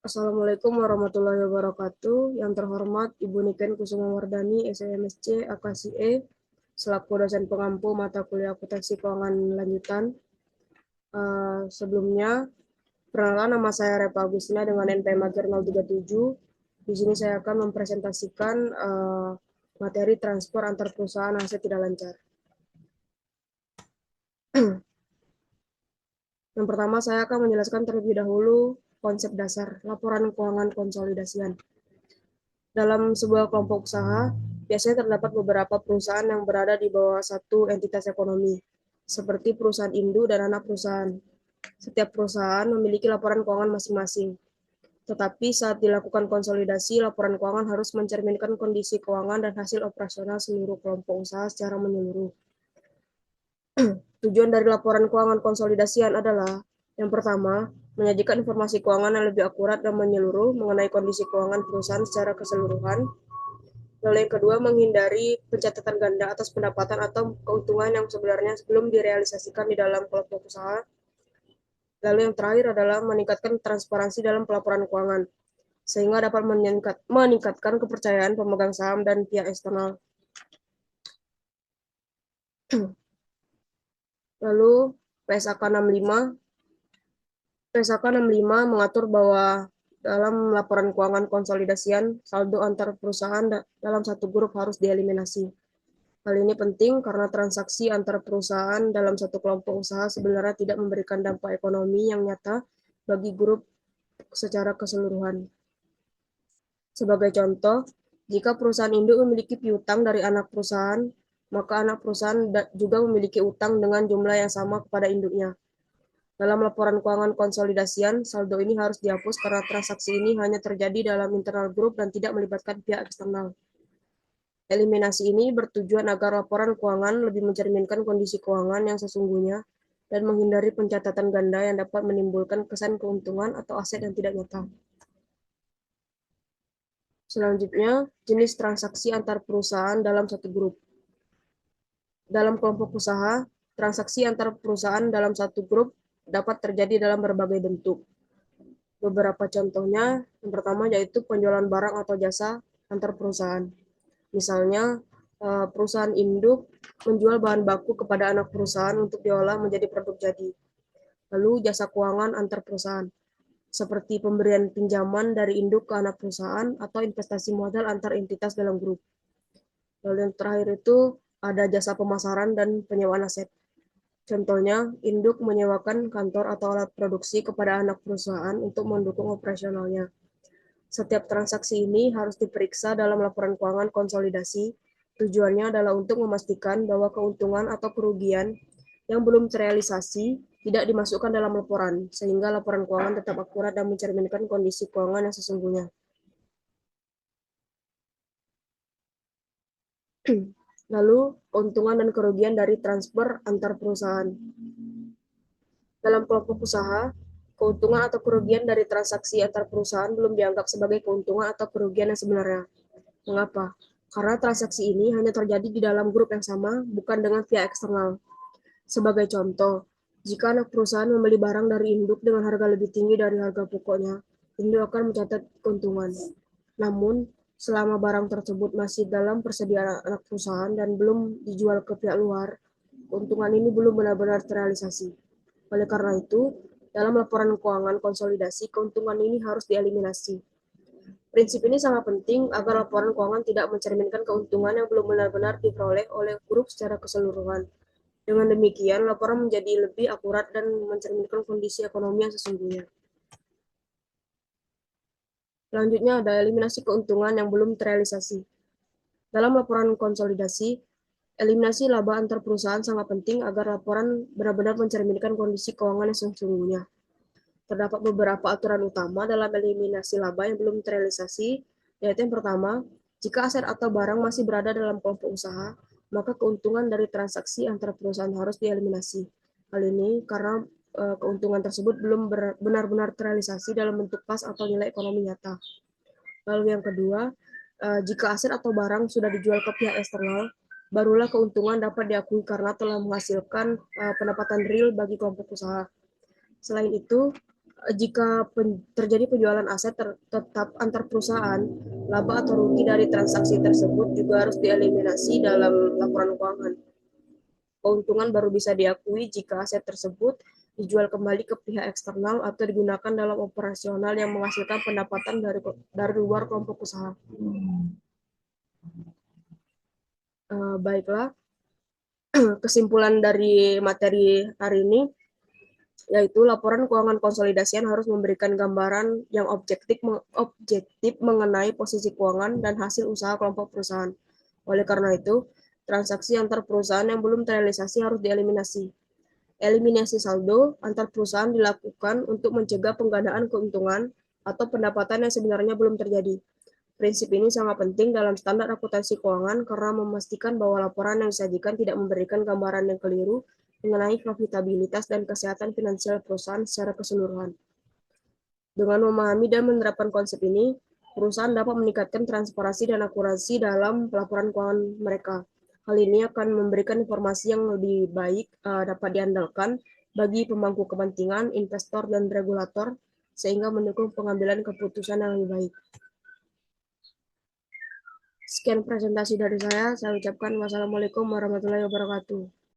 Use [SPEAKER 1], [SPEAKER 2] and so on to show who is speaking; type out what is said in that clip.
[SPEAKER 1] Assalamualaikum warahmatullahi wabarakatuh. Yang terhormat Ibu Niken Kusumawardani, SMSC AKSIE, selaku dosen pengampu mata kuliah akuntansi keuangan lanjutan. Sebelumnya, perkenalkan nama saya Repa Agustina dengan NPM Mager 037. Di sini saya akan mempresentasikan materi transfer antar perusahaan aset tidak lancar. Yang pertama, saya akan menjelaskan terlebih dahulu konsep dasar laporan keuangan konsolidasian. Dalam sebuah kelompok usaha, biasanya terdapat beberapa perusahaan yang berada di bawah satu entitas ekonomi, seperti perusahaan induk dan anak perusahaan. Setiap perusahaan memiliki laporan keuangan masing-masing. Tetapi saat dilakukan konsolidasi, laporan keuangan harus mencerminkan kondisi keuangan dan hasil operasional seluruh kelompok usaha secara menyeluruh. Tujuan dari laporan keuangan konsolidasian adalah, yang pertama, menyajikan informasi keuangan yang lebih akurat dan menyeluruh mengenai kondisi keuangan perusahaan secara keseluruhan. Lalu yang kedua, menghindari pencatatan ganda atas pendapatan atau keuntungan yang sebenarnya belum direalisasikan di dalam kelompok usaha. Lalu yang terakhir adalah meningkatkan transparansi dalam pelaporan keuangan, sehingga dapat meningkatkan kepercayaan pemegang saham dan pihak eksternal. Lalu PSAK 65 mengatur bahwa dalam laporan keuangan konsolidasian, saldo antar perusahaan dalam satu grup harus dieliminasi. Hal ini penting karena transaksi antar perusahaan dalam satu kelompok usaha sebenarnya tidak memberikan dampak ekonomi yang nyata bagi grup secara keseluruhan. Sebagai contoh, jika perusahaan induk memiliki piutang dari anak perusahaan, maka anak perusahaan juga memiliki utang dengan jumlah yang sama kepada induknya. Dalam laporan keuangan konsolidasian, saldo ini harus dihapus karena transaksi ini hanya terjadi dalam internal grup dan tidak melibatkan pihak eksternal. Eliminasi ini bertujuan agar laporan keuangan lebih mencerminkan kondisi keuangan yang sesungguhnya dan menghindari pencatatan ganda yang dapat menimbulkan kesan keuntungan atau aset yang tidak nyata. Selanjutnya, jenis transaksi antar perusahaan dalam satu grup. Dalam kelompok usaha, transaksi antar perusahaan dalam satu grup dapat terjadi dalam berbagai bentuk. Beberapa contohnya, yang pertama yaitu penjualan barang atau jasa antar perusahaan. Misalnya, perusahaan induk menjual bahan baku kepada anak perusahaan untuk diolah menjadi produk jadi. Lalu jasa keuangan antar perusahaan, seperti pemberian pinjaman dari induk ke anak perusahaan atau investasi modal antar entitas dalam grup. Lalu yang terakhir itu ada jasa pemasaran dan penyewaan aset. Contohnya, induk menyewakan kantor atau alat produksi kepada anak perusahaan untuk mendukung operasionalnya. Setiap transaksi ini harus diperiksa dalam laporan keuangan konsolidasi. Tujuannya adalah untuk memastikan bahwa keuntungan atau kerugian yang belum terrealisasi tidak dimasukkan dalam laporan, sehingga laporan keuangan tetap akurat dan mencerminkan kondisi keuangan yang sesungguhnya. Lalu, keuntungan dan kerugian dari transfer antar perusahaan. Dalam kelompok usaha, keuntungan atau kerugian dari transaksi antar perusahaan belum dianggap sebagai keuntungan atau kerugian yang sebenarnya. Mengapa? Karena transaksi ini hanya terjadi di dalam grup yang sama, bukan dengan pihak eksternal. Sebagai contoh, jika anak perusahaan membeli barang dari induk dengan harga lebih tinggi dari harga pokoknya, induk akan mencatat keuntungan. Namun, selama barang tersebut masih dalam persediaan anak perusahaan dan belum dijual ke pihak luar, keuntungan ini belum benar-benar terrealisasi. Oleh karena itu, dalam laporan keuangan konsolidasi, keuntungan ini harus dieliminasi. Prinsip ini sangat penting agar laporan keuangan tidak mencerminkan keuntungan yang belum benar-benar diperoleh oleh grup secara keseluruhan. Dengan demikian, laporan menjadi lebih akurat dan mencerminkan kondisi ekonomi yang sesungguhnya. Selanjutnya ada eliminasi keuntungan yang belum terrealisasi. Dalam laporan konsolidasi, eliminasi laba antar perusahaan sangat penting agar laporan benar-benar mencerminkan kondisi keuangan yang sesungguhnya. Terdapat beberapa aturan utama dalam eliminasi laba yang belum terrealisasi, yaitu yang pertama, jika aset atau barang masih berada dalam kelompok usaha, maka keuntungan dari transaksi antara perusahaan harus dieliminasi. Hal ini karena keuntungan tersebut belum benar-benar terrealisasi dalam bentuk kas atau nilai ekonomi nyata. Lalu yang kedua, jika aset atau barang sudah dijual ke pihak eksternal, barulah keuntungan dapat diakui karena telah menghasilkan pendapatan real bagi kelompok usaha. Selain itu, Jika terjadi penjualan aset tetap antar perusahaan, laba atau rugi dari transaksi tersebut juga harus dieliminasi dalam laporan keuangan. Keuntungan baru bisa diakui jika aset tersebut dijual kembali ke pihak eksternal atau digunakan dalam operasional yang menghasilkan pendapatan dari luar kelompok usaha. Baiklah, kesimpulan dari materi hari ini yaitu laporan keuangan konsolidasian harus memberikan gambaran yang objektif mengenai posisi keuangan dan hasil usaha kelompok perusahaan. Oleh karena itu, transaksi antar perusahaan yang belum terrealisasi harus dieliminasi. Eliminasi saldo antar perusahaan dilakukan untuk mencegah penggandaan keuntungan atau pendapatan yang sebenarnya belum terjadi. Prinsip ini sangat penting dalam standar akuntansi keuangan karena memastikan bahwa laporan yang disajikan tidak memberikan gambaran yang keliru mengenai profitabilitas dan kesehatan finansial perusahaan secara keseluruhan. Dengan memahami dan menerapkan konsep ini, perusahaan dapat meningkatkan transparansi dan akurasi dalam laporan keuangan mereka. Hal ini akan memberikan informasi yang lebih baik dapat diandalkan bagi pemangku kepentingan, investor, dan regulator, sehingga mendukung pengambilan keputusan yang lebih baik. Sekian presentasi dari saya ucapkan wassalamualaikum warahmatullahi wabarakatuh.